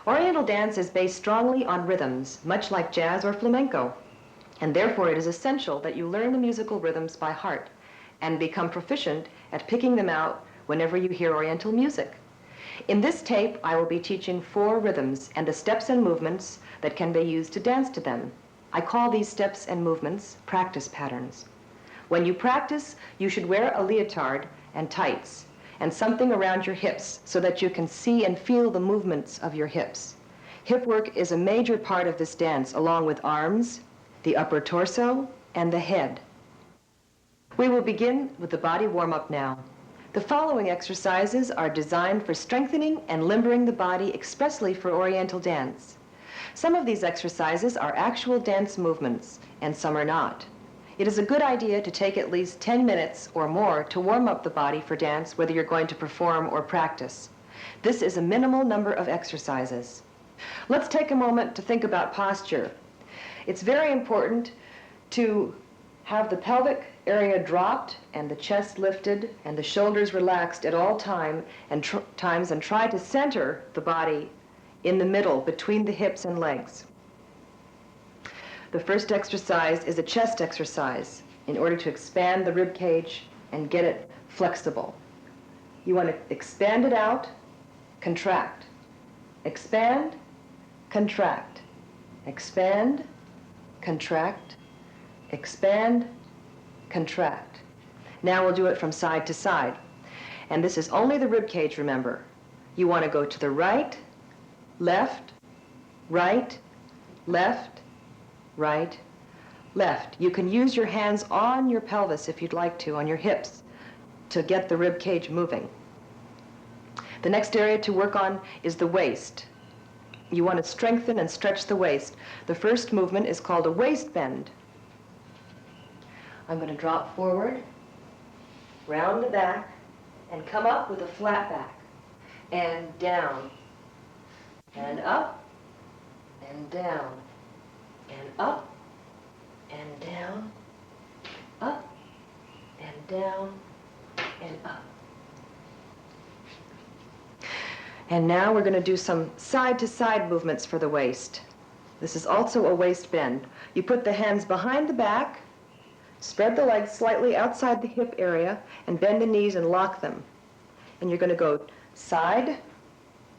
Oriental dance is based strongly on rhythms, much like jazz or flamenco, and therefore it is essential that you learn the musical rhythms by heart and become proficient at picking them out whenever you hear Oriental music. In this tape, I will be teaching 4 rhythms and the steps and movements that can be used to dance to them. I call these steps and movements practice patterns. When you practice, you should wear a leotard and tights and something around your hips so that you can see and feel the movements of your hips. Hip work is a major part of this dance, along with arms, the upper torso, and the head. We will begin with the body warm-up now. The following exercises are designed for strengthening and limbering the body expressly for Oriental dance. Some of these exercises are actual dance movements, and some are not. It is a good idea to take at least 10 minutes or more to warm up the body for dance, whether you're going to perform or practice. This is a minimal number of exercises. Let's take a moment to think about posture. It's very important to have the pelvic area dropped and the chest lifted and the shoulders relaxed at all times and try to center the body in the middle between the hips and legs. The first exercise is a chest exercise in order to expand the rib cage and get it flexible. You want to expand it out, contract. Expand, contract. Expand, contract. Expand, contract. Now we'll do it from side to side. And this is only the rib cage, remember. You want to go to the right, left, right, left, right, left. You can use your hands on your pelvis if you'd like to, on your hips, to get the rib cage moving. The next area to work on is the waist. You want to strengthen and stretch the waist. The first movement is called a waist bend. I'm going to drop forward, round the back, and come up with a flat back, and down, and up, and down, and up, and down, up, and down, and up. And now we're going to do some side-to-side movements for the waist. This is also a waist bend. You put the hands behind the back, spread the legs slightly outside the hip area, and bend the knees and lock them. And you're going to go side,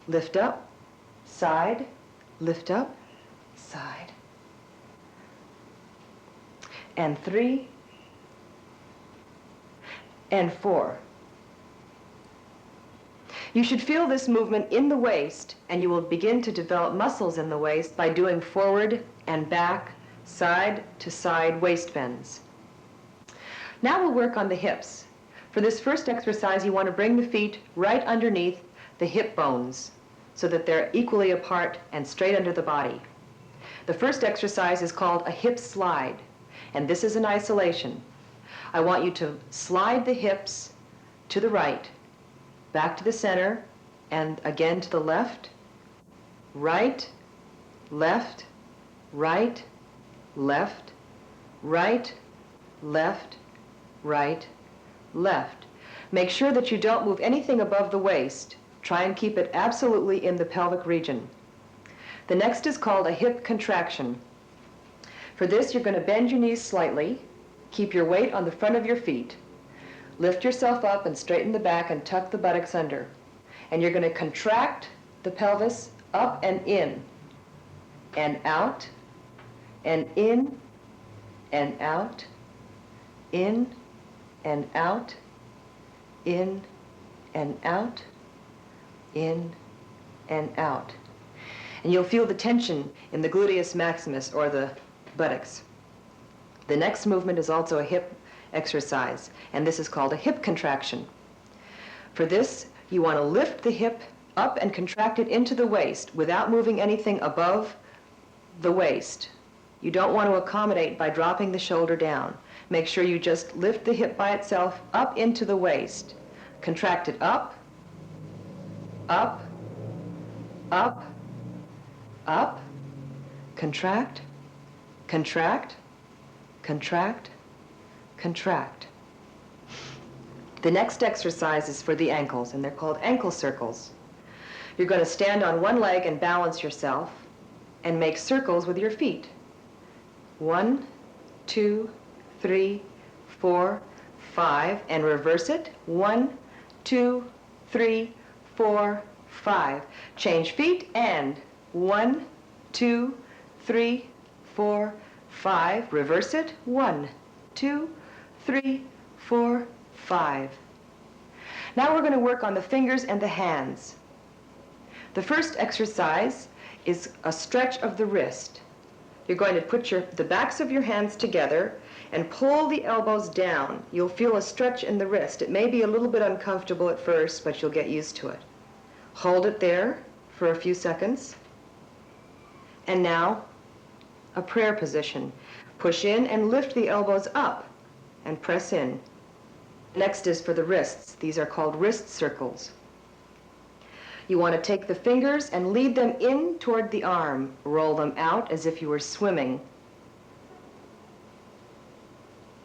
lift up, side, lift up, side. And 3, and 4. You should feel this movement in the waist, and you will begin to develop muscles in the waist by doing forward and back, side to side waist bends. Now we'll work on the hips. For this first exercise, you want to bring the feet right underneath the hip bones so that they're equally apart and straight under the body. The first exercise is called a hip slide, and this is in isolation. I want you to slide the hips to the right, back to the center, and again to the left, right, left, right, left, right, left, right, left. Make sure that you don't move anything above the waist. Try and keep it absolutely in the pelvic region. The next is called a hip contraction. For this, you're going to bend your knees slightly, keep your weight on the front of your feet, lift yourself up and straighten the back and tuck the buttocks under. And you're going to contract the pelvis up and in, and out, and in, and out, in, and out, in, and out, in, and out. And you'll feel the tension in the gluteus maximus, or the buttocks. The next movement is also a hip exercise, and this is called a hip contraction. For this, you want to lift the hip up and contract it into the waist without moving anything above the waist. You don't want to accommodate by dropping the shoulder down. Make sure you just lift the hip by itself up into the waist. Contract it up, up, up, up, contract, contract, contract, contract. The next exercise is for the ankles, and they're called ankle circles. You're going to stand on one leg and balance yourself and make circles with your feet. 1, 2, 3, 4, 5, and reverse it. 1, 2, 3, 4, 5. Change feet and 1, 2, 3, 4, 5. Reverse it. 1, 2, 3, 4, 5. Now we're going to work on the fingers and the hands. The first exercise is a stretch of the wrist. You're going to put the backs of your hands together and pull the elbows down. You'll feel a stretch in the wrist. It may be a little bit uncomfortable at first, but you'll get used to it. Hold it there for a few seconds. And now, a prayer position. Push in and lift the elbows up and press in. Next is for the wrists. These are called wrist circles. You want to take the fingers and lead them in toward the arm. Roll them out as if you were swimming.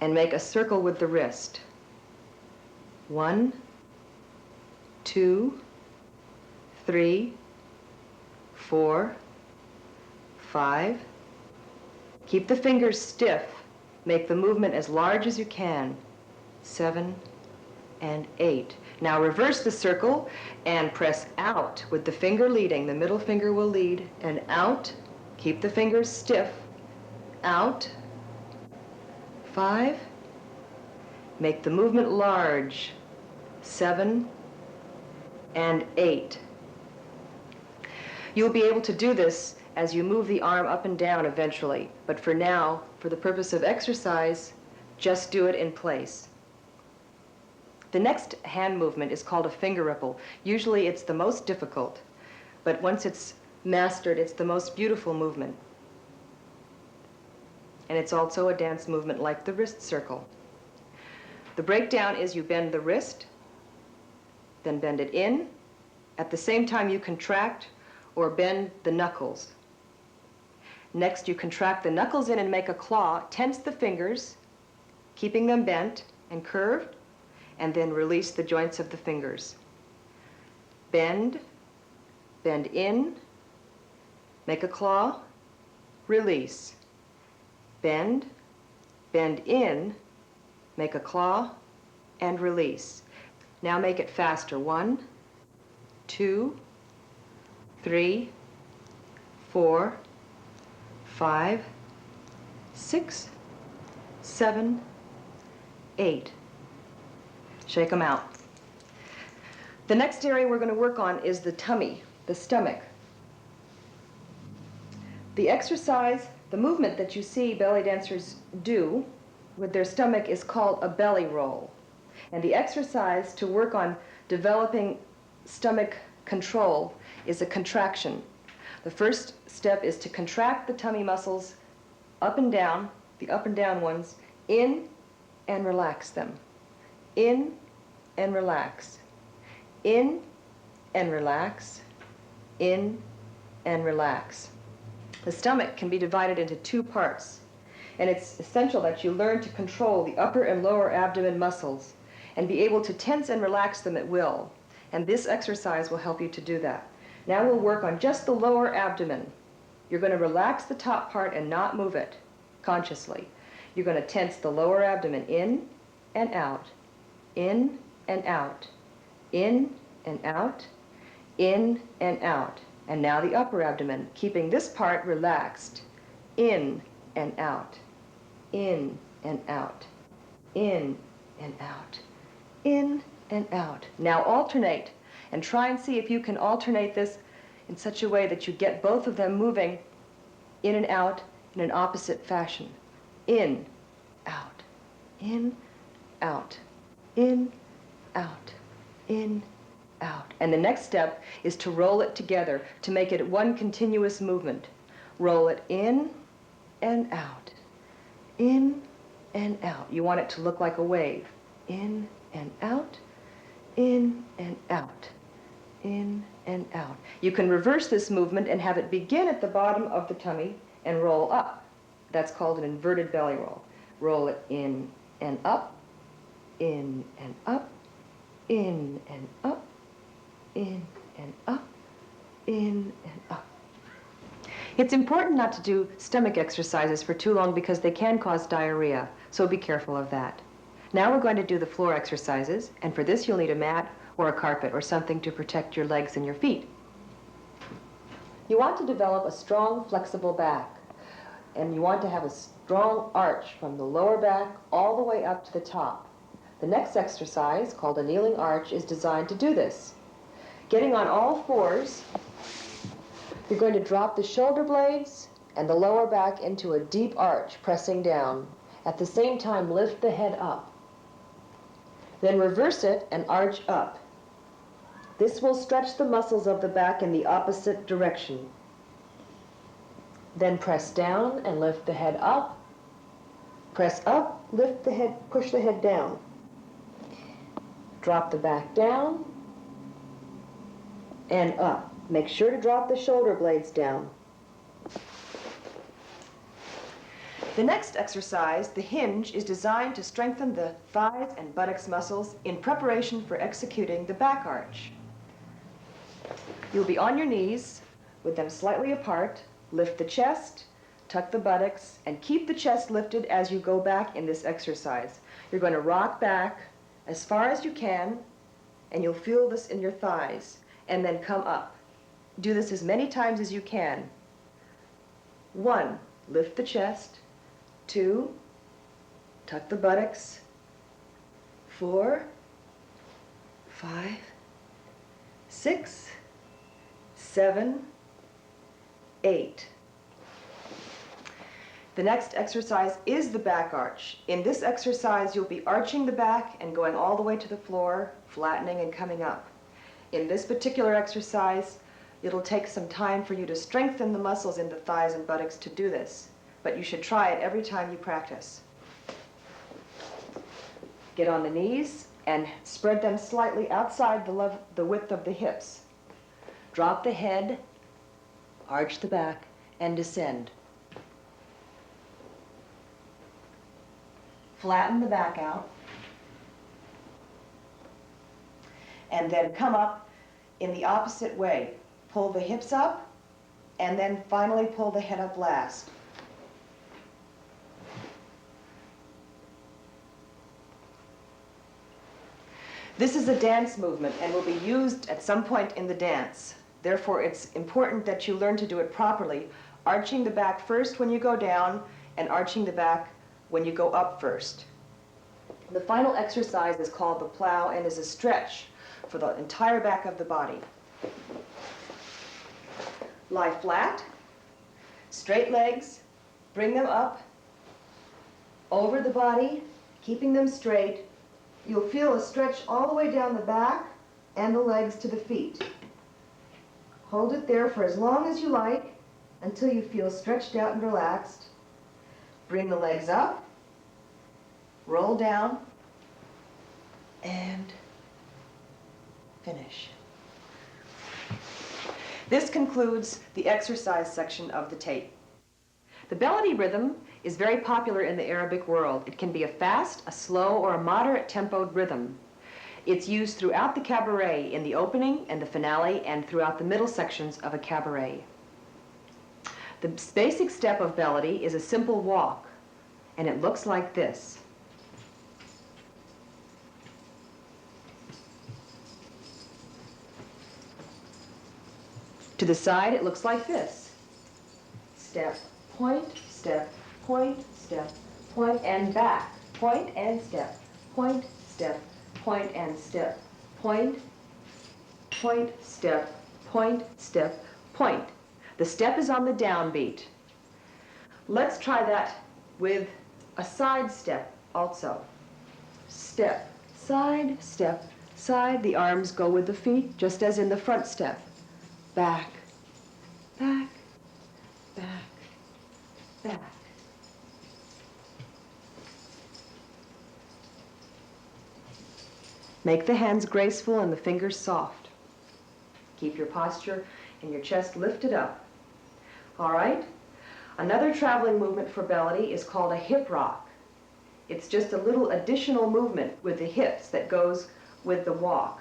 And make a circle with the wrist. 1, 2, 3, 4, 5. Keep the fingers stiff. Make the movement as large as you can. 7 and 8. Now reverse the circle and press out with the finger leading. The middle finger will lead, and out. Keep the fingers stiff. Out. 5. Make the movement large. 7 and 8. You'll be able to do this as you move the arm up and down eventually, but for now, for the purpose of exercise, just do it in place. The next hand movement is called a finger ripple. Usually it's the most difficult, but once it's mastered, it's the most beautiful movement. And it's also a dance movement like the wrist circle. The breakdown is you bend the wrist, then bend it in. At the same time you contract or bend the knuckles. Next you contract the knuckles in and make a claw, tense the fingers, keeping them bent and curved, and then release the joints of the fingers. Bend, bend in, make a claw, release. Bend, bend in, make a claw, and release. Now make it faster. 1, 2, 3, 4, 5, 6, 7, 8. Shake them out. The next area we're going to work on is the tummy, the stomach. The exercise, the movement that you see belly dancers do with their stomach is called a belly roll. And the exercise to work on developing stomach control is a contraction. The first step is to contract the tummy muscles up and down, the up and down ones, in and relax them. In and relax. In and relax. In and relax. The stomach can be divided into two parts, and it's essential that you learn to control the upper and lower abdomen muscles and be able to tense and relax them at will. And this exercise will help you to do that. Now we'll work on just the lower abdomen. You're going to relax the top part and not move it consciously. You're going to tense the lower abdomen in and out, in and out, in and out, in and out. And now the upper abdomen, keeping this part relaxed, in and out, in and out, in and out, in and out. Now alternate, and try and see if you can alternate this in such a way that you get both of them moving in and out in an opposite fashion. In, out, in, out, in, out, in, out. And the next step is to roll it together, to make it one continuous movement. Roll it in and out, in and out. You want it to look like a wave. In and out, in and out, in and out. You can reverse this movement and have it begin at the bottom of the tummy and roll up. That's called an inverted belly roll. Roll it in and up, in and up, in and up, in and up, in and up. It's important not to do stomach exercises for too long because they can cause diarrhea, so be careful of that. Now we're going to do the floor exercises, and for this you'll need a mat or a carpet or something to protect your legs and your feet. You want to develop a strong, flexible back, and you want to have a strong arch from the lower back all the way up to the top. The next exercise, called a kneeling arch, is designed to do this. Getting on all fours, you're going to drop the shoulder blades and the lower back into a deep arch, pressing down. At the same time, lift the head up. Then reverse it and arch up. This will stretch the muscles of the back in the opposite direction. Then press down and lift the head up. Press up, lift the head, push the head down. Drop the back down and up. Make sure to drop the shoulder blades down. The next exercise, the hinge, is designed to strengthen the thighs and buttocks muscles in preparation for executing the back arch. You'll be on your knees with them slightly apart. Lift the chest, tuck the buttocks, and keep the chest lifted as you go back in this exercise. You're going to rock back as far as you can, and you'll feel this in your thighs, and then come up. Do this as many times as you can. 1, lift the chest. 2, tuck the buttocks. 4, 5, 6, 7, 8. The next exercise is the back arch. In this exercise, you'll be arching the back and going all the way to the floor, flattening and coming up. In this particular exercise, it'll take some time for you to strengthen the muscles in the thighs and buttocks to do this, but you should try it every time you practice. Get on the knees and spread them slightly outside the width of the hips. Drop the head, arch the back, and descend. Flatten the back out, and then come up in the opposite way. Pull the hips up, and then finally pull the head up last. This is a dance movement and will be used at some point in the dance. Therefore, it's important that you learn to do it properly, arching the back first when you go down and arching the back when you go up first. The final exercise is called the plow and is a stretch for the entire back of the body. Lie flat, straight legs, bring them up, over the body, keeping them straight. You'll feel a stretch all the way down the back and the legs to the feet. Hold it there for as long as you like until you feel stretched out and relaxed. Bring the legs up, roll down, and finish. This concludes the exercise section of the tape. The bellady rhythm is very popular in the Arabic world. It can be a fast, a slow, or a moderate tempoed rhythm. It's used throughout the cabaret, in the opening and the finale, and throughout the middle sections of a cabaret. The basic step of bellady is a simple walk, and it looks like this. To the side, it looks like this. Step, point, step, point, and back. Point and step, point, step, point and step, point, step, point. The step is on the downbeat. Let's try that with a side step also. Step, side, side. The arms go with the feet, just as in the front step. Back, back, back, back. Make the hands graceful and the fingers soft. Keep your posture and your chest lifted up. All right? Another traveling movement for bellady is called a hip rock. It's just a little additional movement with the hips that goes with the walk.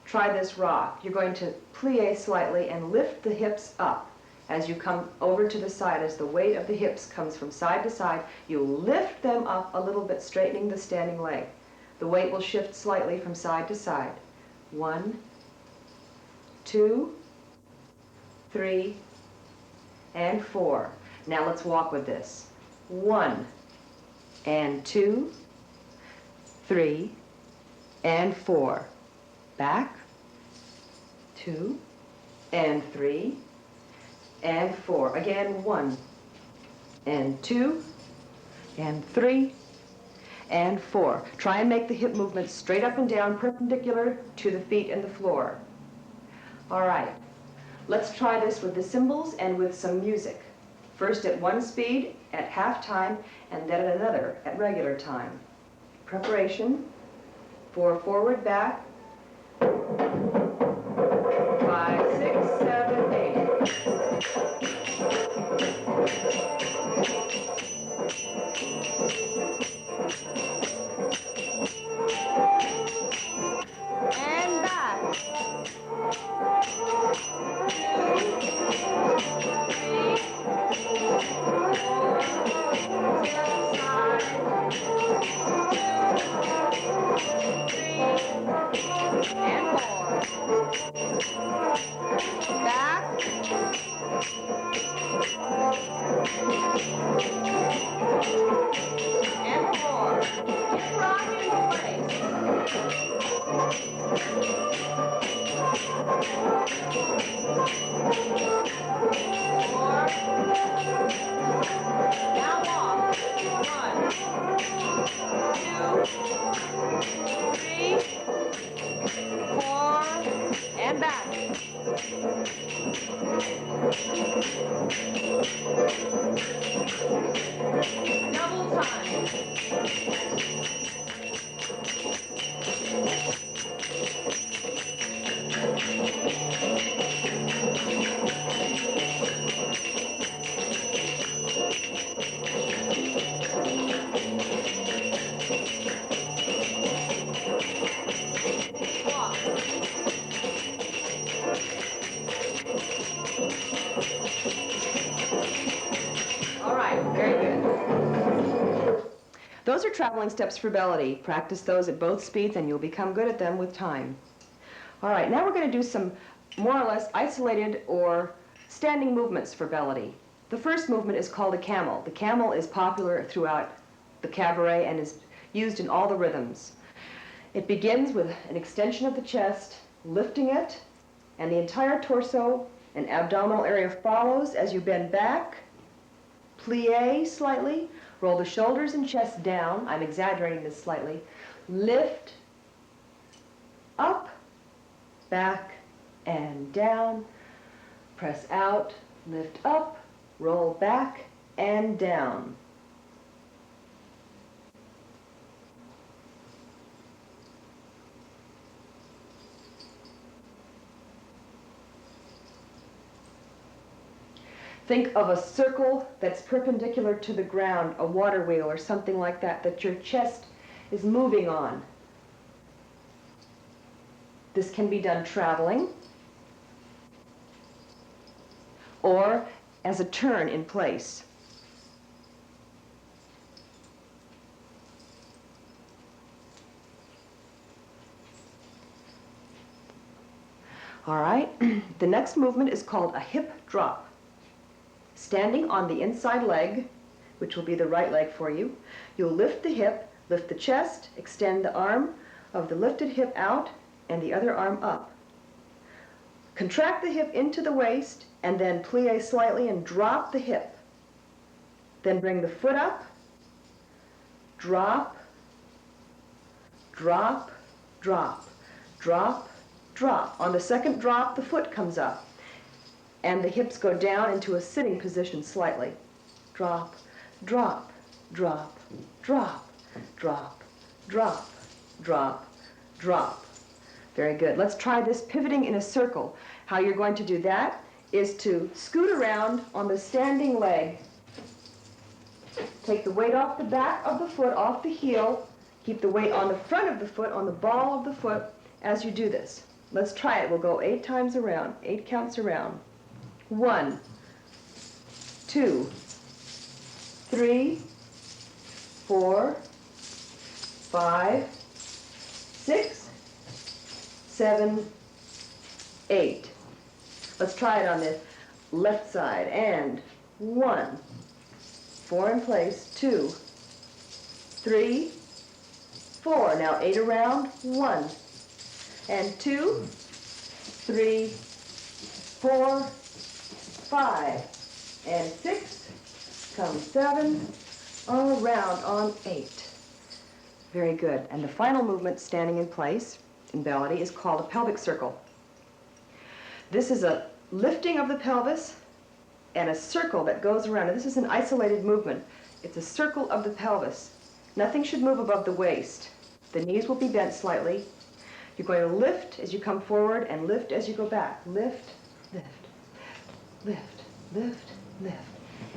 Try this rock. You're going to plie slightly and lift the hips up as you come over to the side. As the weight of the hips comes from side to side, you lift them up a little bit, straightening the standing leg. The weight will shift slightly from side to side. 1, 2, 3, and 4. Now let's walk with this. 1, and 2, 3, and 4. Back, 2, and 3, and 4. Again, 1, and 2, and 3, and 4. Try and make the hip movement straight up and down, perpendicular to the feet and the floor. All right, let's try this with the cymbals and with some music. First at one speed at half time, and then at another at regular time. Preparation for forward, back. 5, 6, 7, 8. And back. 'All right, very good. Those are traveling steps for bellady. Practice those at both speeds and you'll become good at them with time. All right, now we're going to do some more or less isolated or standing movements for bellady. The first movement is called a camel. The camel is popular throughout the cabaret and is used in all the rhythms. It begins with an extension of the chest, lifting it, and the entire torso and abdominal area follows as you bend back, plie slightly, Roll the shoulders and chest down. I'm exaggerating this slightly. Lift, up, back, and down. Press out, lift up, roll back, and down. Think of a circle that's perpendicular to the ground, a water wheel or something like that, that your chest is moving on. This can be done traveling or as a turn in place. All right, the next movement is called a hip drop. Standing on the inside leg, which will be the right leg for you, you'll lift the hip, lift the chest, extend the arm of the lifted hip out and the other arm up. Contract the hip into the waist and then plie slightly and drop the hip. Then bring the foot up, drop, drop, drop, drop, drop. On the second drop, the foot comes up and the hips go down into a sitting position slightly. Drop, drop, drop, drop, drop, drop, drop, drop. Very good. Let's try this pivoting in a circle. How you're going to do that is to scoot around on the standing leg. Take the weight off the back of the foot, off the heel. Keep the weight on the front of the foot, on the ball of the foot as you do this. Let's try it. We'll go 8 times around, 8 counts around. 1, 2, 3, 4, 5, 6, 7, 8. Let's try it on the left side. And 1, 4 in place, 2, 3, 4. Now 8 around, 1, and 2, 3, 4, 5, and 6, come 7, around on 8. Very good. And the final movement, standing in place, in ballet, is called a pelvic circle. This is a lifting of the pelvis and a circle that goes around. And this is an isolated movement. It's a circle of the pelvis. Nothing should move above the waist. The knees will be bent slightly. You're going to lift as you come forward and lift as you go back. Lift, lift, lift, lift, lift.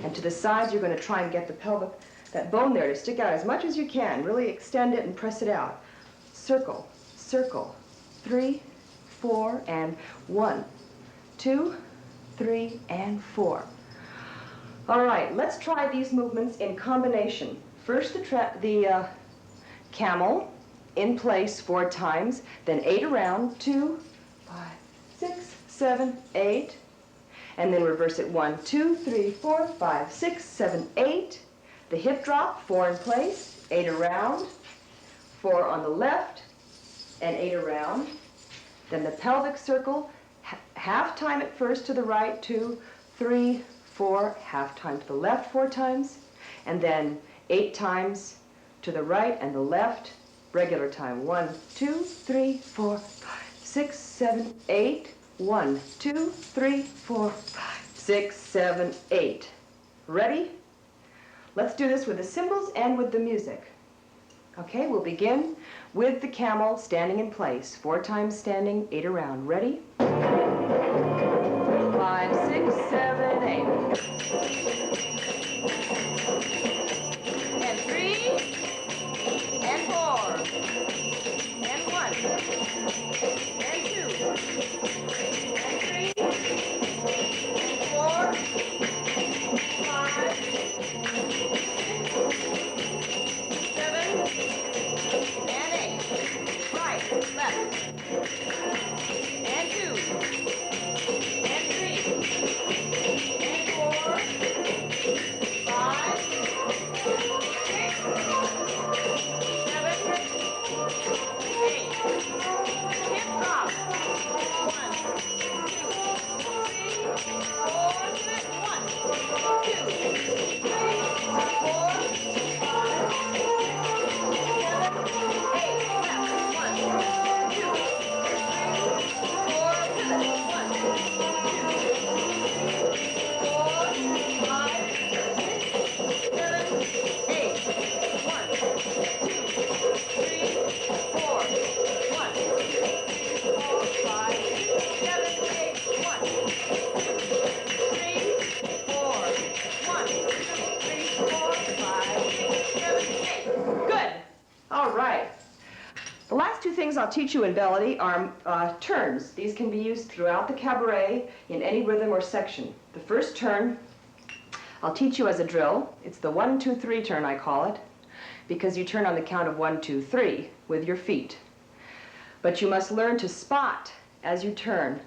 And to the sides, you're going to try and get the pelvic, that bone there, to stick out as much as you can. Really extend it and press it out. Circle, circle. 3, 4, and 1, 2, 3, and 4. All right, let's try these movements in combination. First, the camel in place 4 times, then 8 around, 2, 5, 6, 7, 8, and then reverse it 1, 2, 3, 4, 5, 6, 7, 8. The hip drop, 4 in place, 8 around, 4 on the left, and 8 around. Then the pelvic circle, half time at first to the right, 2, 3, 4, half time to the left 4 times, and then 8 times to the right and the left, regular time. 1, 2, 3, 4, 5, 6, 7, 8. 1, 2, 3, 4, 5, 6, 7, 8. Ready? Let's do this with the cymbals and with the music. Okay, we'll begin with the camel standing in place. 4 times standing, 8 around. Ready? 5, 6, 7, 8. And 3, and 4, and 1, and 2, and 3, and 4, 5, 7, and 8. Right, left, and 2, I'll teach you in Bellady are turns. These can be used throughout the cabaret in any rhythm or section. The first turn I'll teach you as a drill. It's the 1, 2, 3 turn, I call it, because you turn on the count of 1, 2, 3 with your feet. But you must learn to spot as you turn.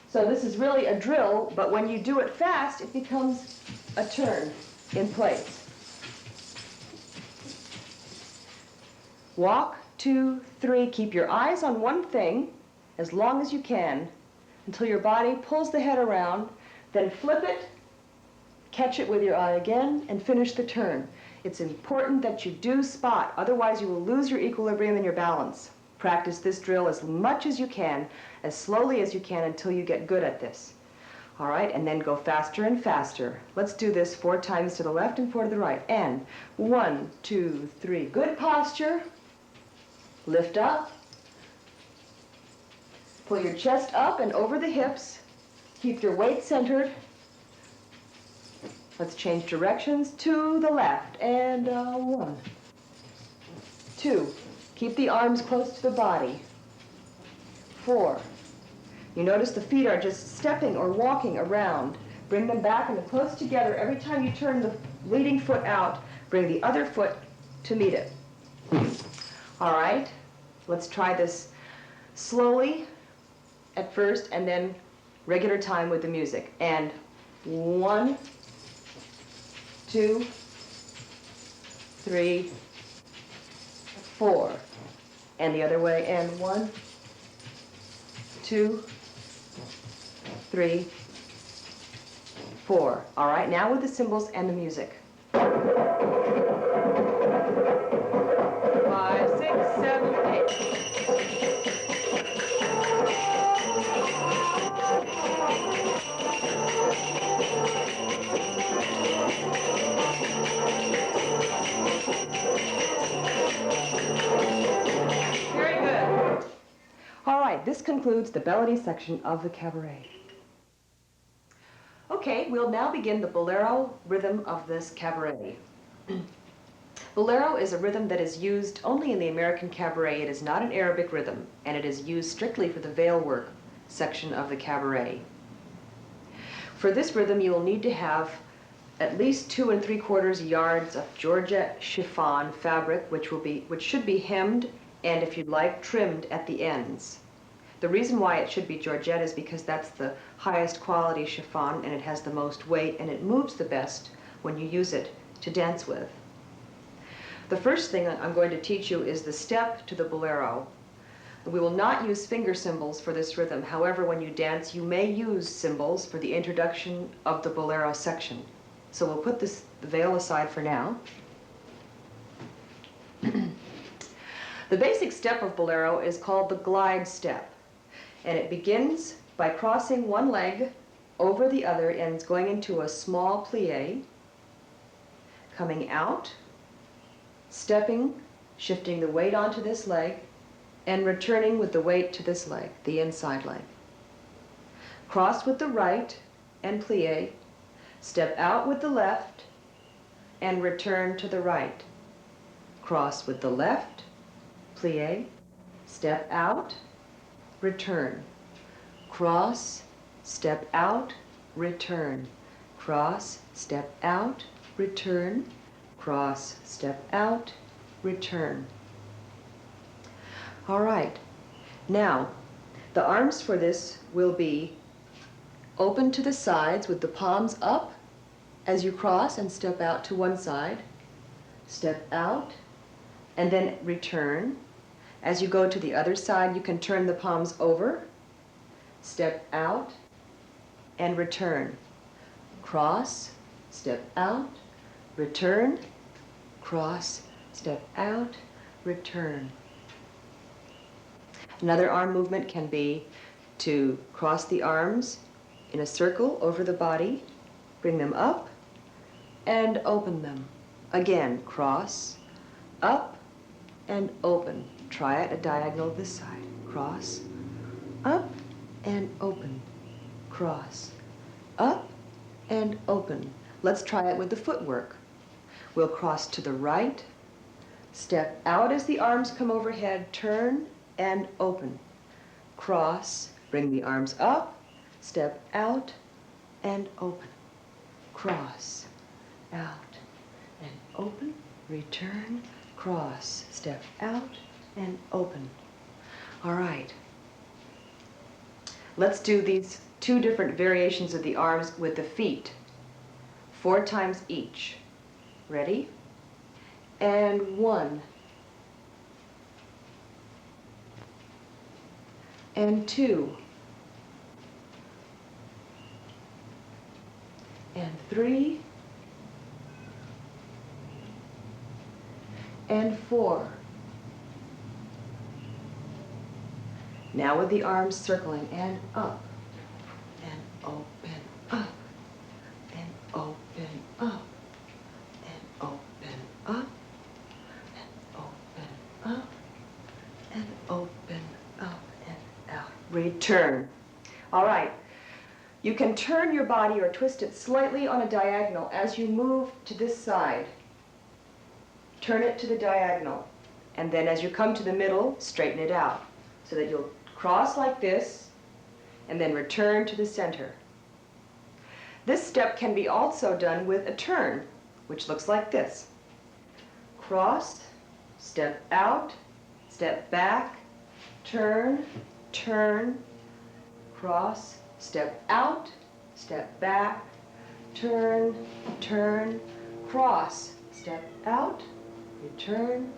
So this is really a drill, but when you do it fast, it becomes a turn in place. Walk, 2, 3. Keep your eyes on one thing as long as you can until your body pulls the head around, then flip it, catch it with your eye again, and finish the turn. It's important that you do spot, otherwise you will lose your equilibrium and your balance. Practice this drill as much as you can, as slowly as you can until you get good at this. All right, and then go faster and faster. Let's do this 4 times to the left and 4 to the right. And 1, 2, 3. Good posture. Lift up. Pull your chest up and over the hips. Keep your weight centered. Let's change directions to the left. And 1, 2. Keep the arms close to the body. 4. You notice the feet are just stepping or walking around. Bring them back and close together. Every time you turn the leading foot out, bring the other foot to meet it. All right, let's try this slowly at first and then regular time with the music. And 1, 2, 3, 4. And the other way. And 1, 2, 3, 4. All right, now with the cymbals and the music. 5, 6, 7, 8. Very good. All right, this concludes the Bellady section of the cabaret. Okay, we'll now begin the bolero rhythm of this cabaret. Bolero is a rhythm that is used only in the American cabaret. It is not an Arabic rhythm, and it is used strictly for the veil work section of the cabaret. For this rhythm, you will need to have at least 2 3/4 yards of Georgette chiffon fabric, which should be hemmed and, if you'd like, trimmed at the ends. The reason why it should be Georgette is because that's the highest quality chiffon and it has the most weight and it moves the best when you use it to dance with. The first thing I'm going to teach you is the step to the bolero. We will not use finger cymbals for this rhythm. However, when you dance, you may use cymbals for the introduction of the bolero section. So we'll put the veil aside for now. The basic step of bolero is called the glide step. And it begins by crossing one leg over the other and going into a small plie, coming out, stepping, shifting the weight onto this leg, and returning with the weight to this leg, the inside leg. Cross with the right and plie, step out with the left, and return to the right. Cross with the left, plie, step out, return. Cross, step out, return. Cross, step out, return. Cross, step out, return. All right. Now, the arms for this will be open to the sides with the palms up as you cross and step out to one side. Step out, and then return. As you go to the other side, you can turn the palms over, step out, and return. Cross, step out, return, cross, step out, return. Another arm movement can be to cross the arms in a circle over the body, bring them up, and open them. Again, cross, up, and open. Try it a diagonal this side. Cross, up, and open. Cross, up, and open. Let's try it with the footwork. We'll cross to the right, Step out as the arms come overhead, turn and open. Cross, bring the arms up, step out and open. Cross, out and open, return, cross, step out and open. All right. Let's do these two different variations of the arms with the feet, 4 times each. Ready? And 1. And 2. And 3. And 4. Now with the arms circling, and up, and open, up, and open, up, and open, up, and open, up, and open, up, and out. Return. All right. You can turn your body or twist it slightly on a diagonal as you move to this side. Turn it to the diagonal. And then as you come to the middle, straighten it out so that you'll cross like this and then return to the center. This step can be also done with a turn, which looks like this. Cross, step out, step back, turn, turn, cross, step out, step back, turn, turn, cross, step out, return,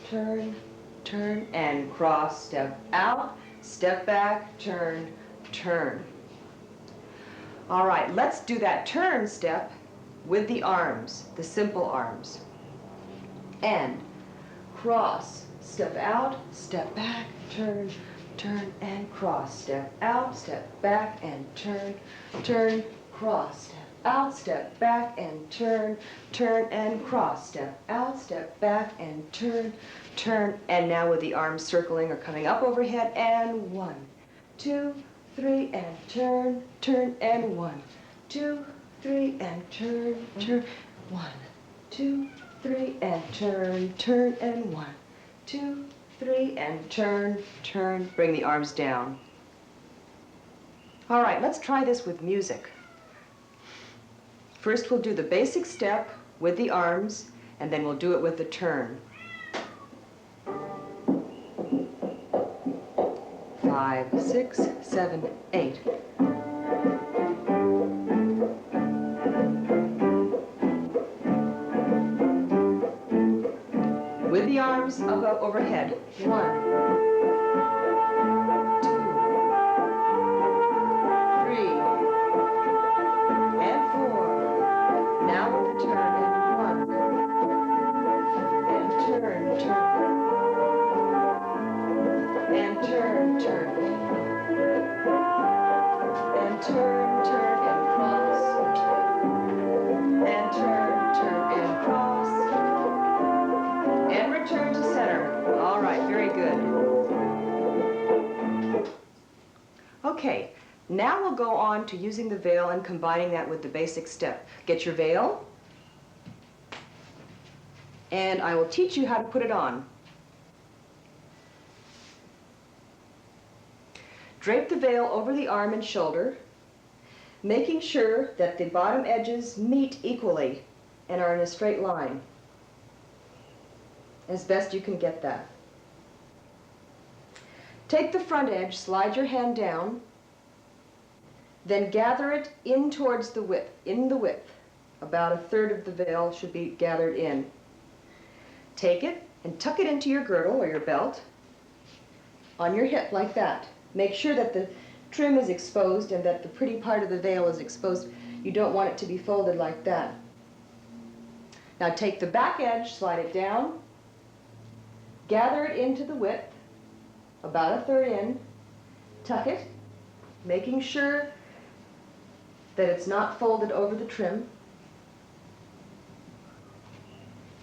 turn, turn, and cross, step out, step back, turn, turn. All right, let's do that turn step with the arms, the simple arms. And cross, step out, step back, turn, turn, and cross. Step out, step back, and turn, turn, cross. Step out, step back, and turn, turn, and cross. Step out, step back, and turn, turn. And now with the arms circling or coming up overhead, and 1, 2, 3, and turn, turn, and 1, 2, 3, and turn, turn, 1, 2, 3, and turn, turn, and 1, 2, 3, and turn, turn. Bring the arms down. All right, let's try this with music. First we'll do the basic step with the arms, and then we'll do it with the turn. 5, 6, 7, 8. With the arms up overhead. 1, 2, and 4. Now with the turn, and 1, and turn, turn, and turn, turn, and turn, turn, and cross, and turn, turn, and cross, and return to center. All right, very good. Okay, now we'll go on to using the veil and combining that with the basic step. Get your veil, and I will teach you how to put it on. Drape the veil over the arm and shoulder, making sure that the bottom edges meet equally and are in a straight line, as best you can get that. Take the front edge, slide your hand down, then gather it in towards the width, About 1/3 of the veil should be gathered in. Take it and tuck it into your girdle or your belt on your hip like that. Make sure that the trim is exposed and that the pretty part of the veil is exposed. You don't want it to be folded like that. Now take the back edge, slide it down, gather it into the width, about 1/3 in, tuck it, making sure that it's not folded over the trim.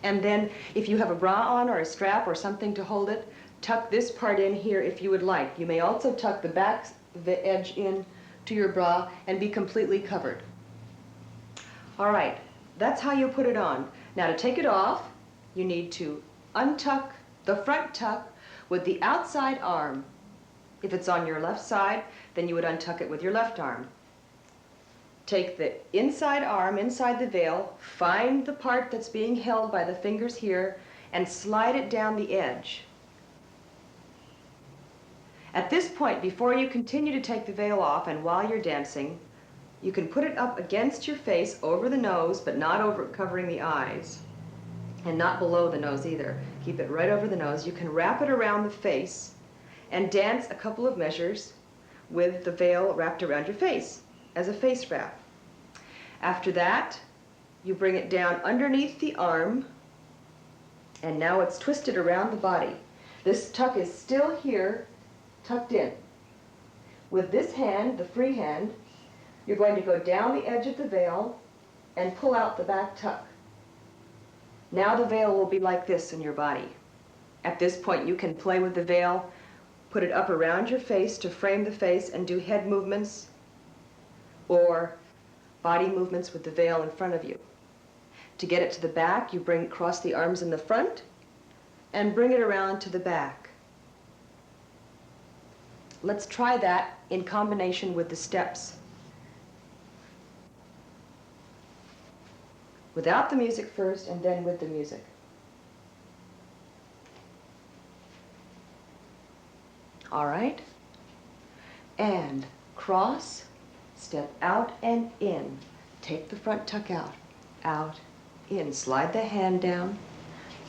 And then if you have a bra on or a strap or something to hold it, tuck this part in here if you would like. You may also tuck the back edge in to your bra and be completely covered. All right, that's how you put it on. Now to take it off, you need to untuck the front tuck with the outside arm. If it's on your left side, then you would untuck it with your left arm. Take the inside arm, inside the veil, find the part that's being held by the fingers here, and slide it down the edge. At this point, before you continue to take the veil off and while you're dancing, you can put it up against your face over the nose, but not over covering the eyes, and not below the nose either. Keep it right over the nose. You can wrap it around the face and dance a couple of measures with the veil wrapped around your face as a face wrap. After that, you bring it down underneath the arm, and now it's twisted around the body. This tuck is still here, tucked in. With this hand, the free hand, you're going to go down the edge of the veil and pull out the back tuck. Now the veil will be like this in your body. At this point, you can play with the veil, put it up around your face to frame the face and do head movements or body movements with the veil in front of you. To get it to the back, you cross the arms in the front and bring it around to the back. Let's try that in combination with the steps. Without the music first and then with the music. All right? And cross, step out and in. Take the front tuck out, out, in. Slide the hand down,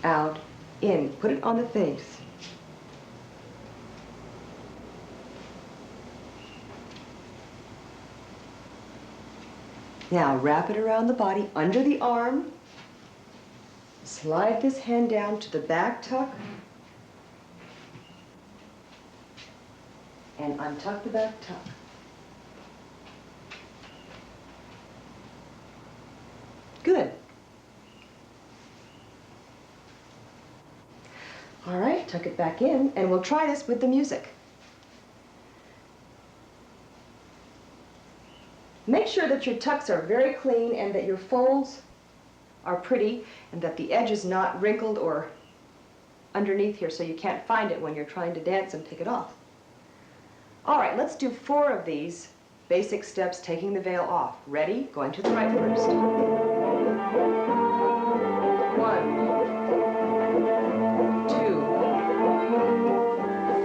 out, in. Put it on the face. Now wrap it around the body, under the arm. Slide this hand down to the back tuck. And untuck the back tuck. Good. All right, tuck it back in, and we'll try this with the music. Make sure that your tucks are very clean and that your folds are pretty and that the edge is not wrinkled or underneath here so you can't find it when you're trying to dance and take it off. All right, let's do 4 of these basic steps taking the veil off. Ready? Going to the right first. 1.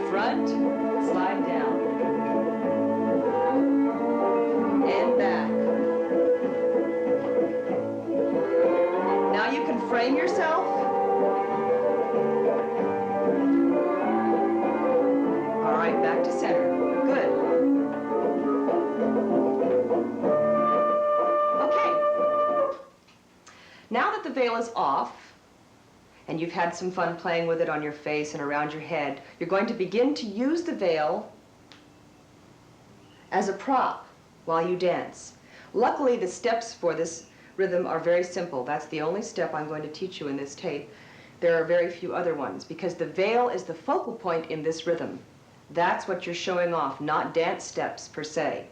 Front, slide down, and back. Now you can frame yourself. All right, back to center. Good. Okay. Now that the veil is off, and you've had some fun playing with it on your face and around your head, you're going to begin to use the veil as a prop while you dance. Luckily, the steps for this rhythm are very simple. That's the only step I'm going to teach you in this tape. There are very few other ones because the veil is the focal point in this rhythm. That's what you're showing off, not dance steps per se.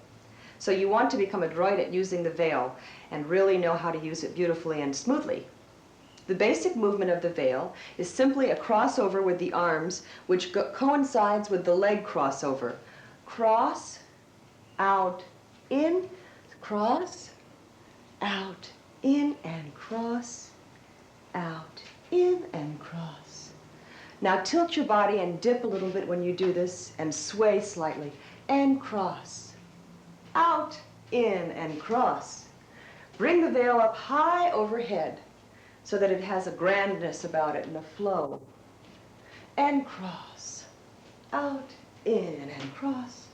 So you want to become adroit at using the veil and really know how to use it beautifully and smoothly. The basic movement of the veil is simply a crossover with the arms, which coincides with the leg crossover. Cross, out, in, cross, out, in, and cross, out, in, and cross. Now tilt your body and dip a little bit when you do this and sway slightly, and cross, out, in, and cross. Bring the veil up high overhead, so that it has a grandness about it and a flow. And cross, out, in, and cross,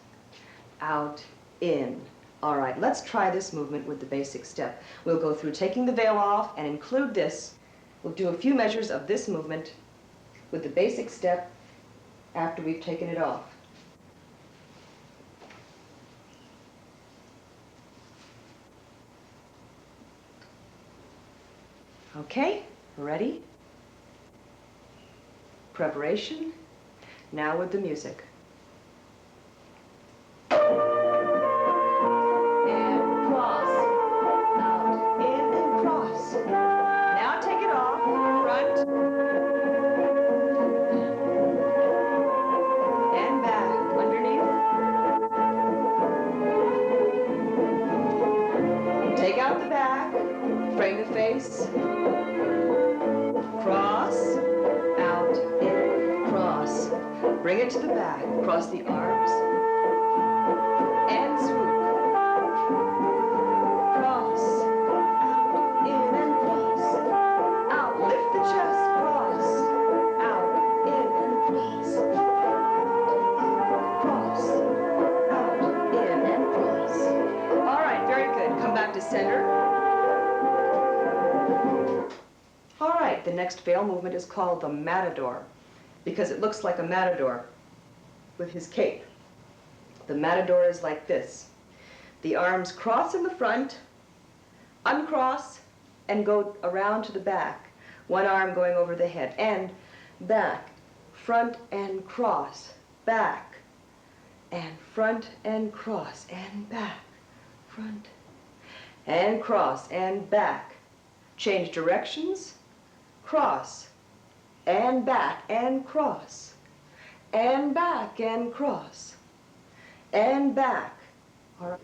out, in. All right, let's try this movement with the basic step. We'll go through taking the veil off and include this. We'll do a few measures of this movement with the basic step after we've taken it off. Okay, ready? Preparation. Now with the music. And cross. Out, in, and cross. Now take it off. Front. voice. Cross, out, in, cross. Bring it to the back, cross the arms, and swoop. Cross, out, in, and cross. Out, lift the chest, cross. Out, in, and cross. Cross, out, in, and cross. All right, very good. Come back to center. All right, the next veil movement is called the matador because it looks like a matador with his cape. The matador is like this. The arms cross in the front, uncross, and go around to the back. One arm going over the head, and back, front and cross, back, and front and cross, and back, front, and cross, and back. Change directions, cross, and back, and cross, and back, and cross, and back. All right.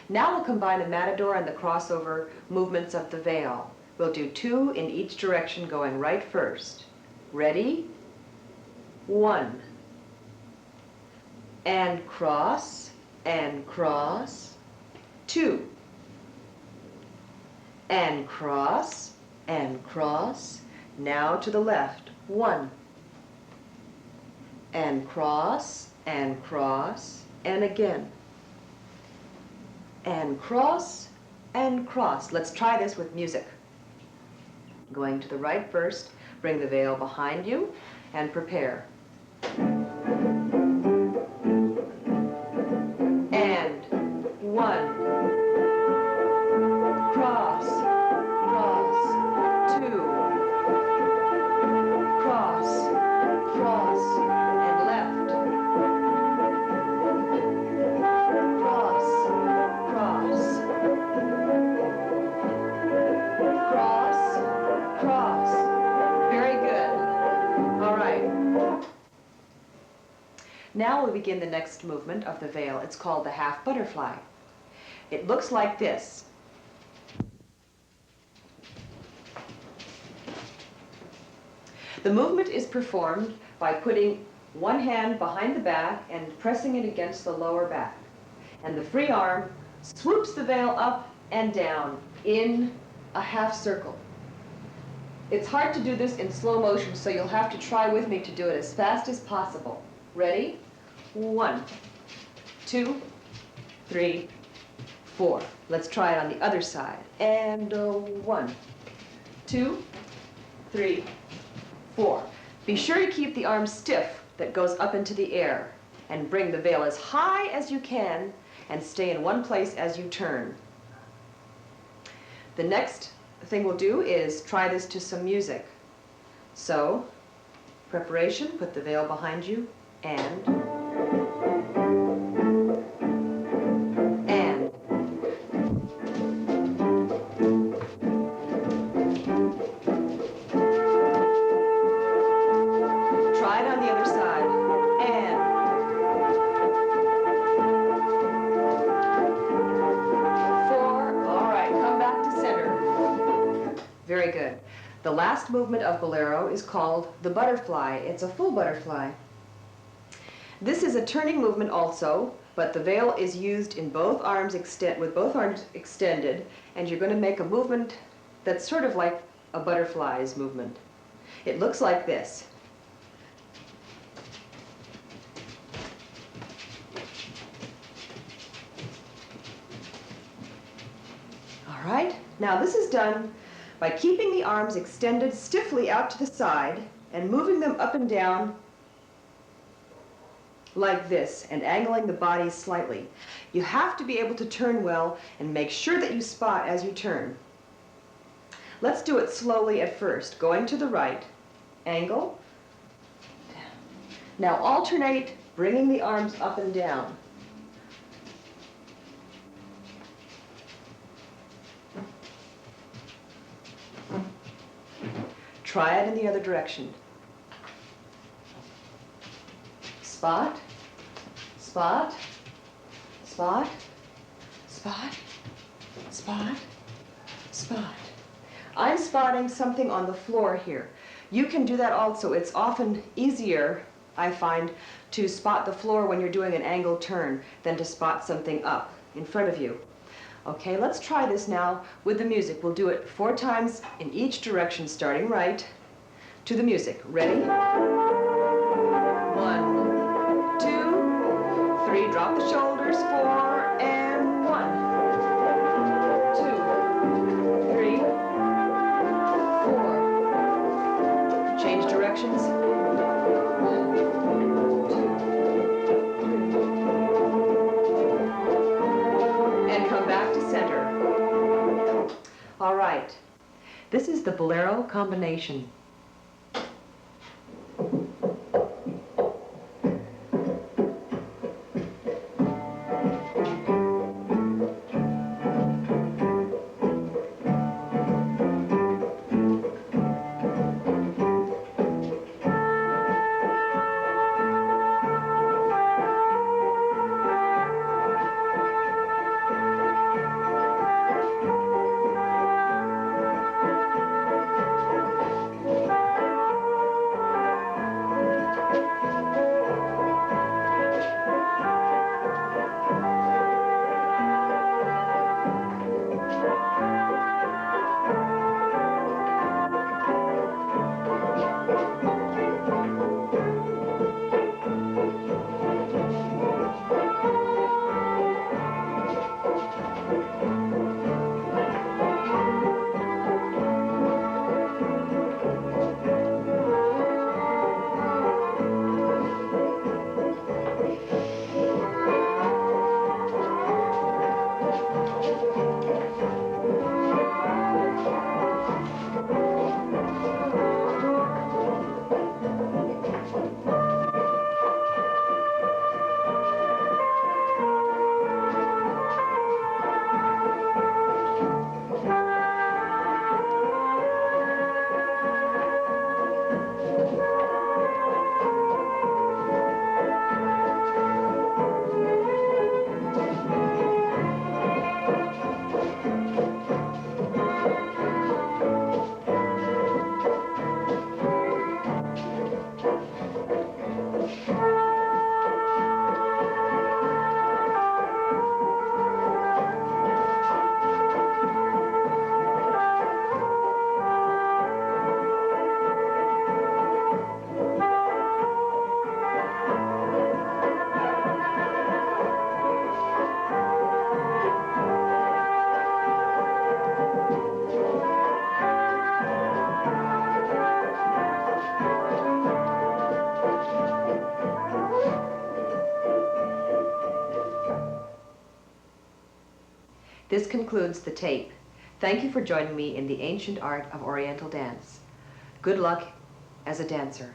Now we'll combine the matador and the crossover movements of the veil. We'll do 2 in each direction, going right first. Ready? 1. And cross, and cross. 2. And cross, and cross. Now to the left. 1. And cross, and again. And cross, and cross. Let's try this with music. Going to the right first, bring the veil behind you, and prepare. And 1. Cross, cross. 2. Cross, cross, and left. Cross, cross. Cross, cross. Very good. All right. Now we'll begin the next movement of the veil. It's called the half butterfly. It looks like this. The movement is performed by putting one hand behind the back and pressing it against the lower back. And the free arm swoops the veil up and down in a half circle. It's hard to do this in slow motion, so you'll have to try with me to do it as fast as possible. Ready? 1, 2, 3, 4. Let's try it on the other side. And 1, 2, 3, 4. Be sure to keep the arm stiff that goes up into the air, and bring the veil as high as you can and stay in one place as you turn. The next thing we'll do is try this to some music. So, preparation, put the veil behind you, and try it on the other side, and 4. All right, come back to center. Very good. The last movement of bolero is called the butterfly. It's a full butterfly. This is a turning movement also, but the veil is used in both arms with both arms extended, and you're going to make a movement that's sort of like a butterfly's movement. It looks like this. All right, now this is done by keeping the arms extended stiffly out to the side and moving them up and down like this and angling the body slightly. You have to be able to turn well and make sure that you spot as you turn. Let's do it slowly at first, going to the right, angle, down. Now alternate bringing the arms up and down. Try it in the other direction. Spot, spot, spot, spot, spot, spot. I'm spotting something on the floor here. You can do that also. It's often easier, I find, to spot the floor when you're doing an angled turn than to spot something up in front of you. Okay, let's try this now with the music. We'll do it 4 times in each direction, starting right, to the music. Ready? 1, 2, 3, drop the shoulders, 4, and 1, 2, 3, 4. Change directions. 1, 2, 3. And come back to center. All right. This is the bolero combination. This concludes the tape. Thank you for joining me in the ancient art of Oriental dance. Good luck as a dancer.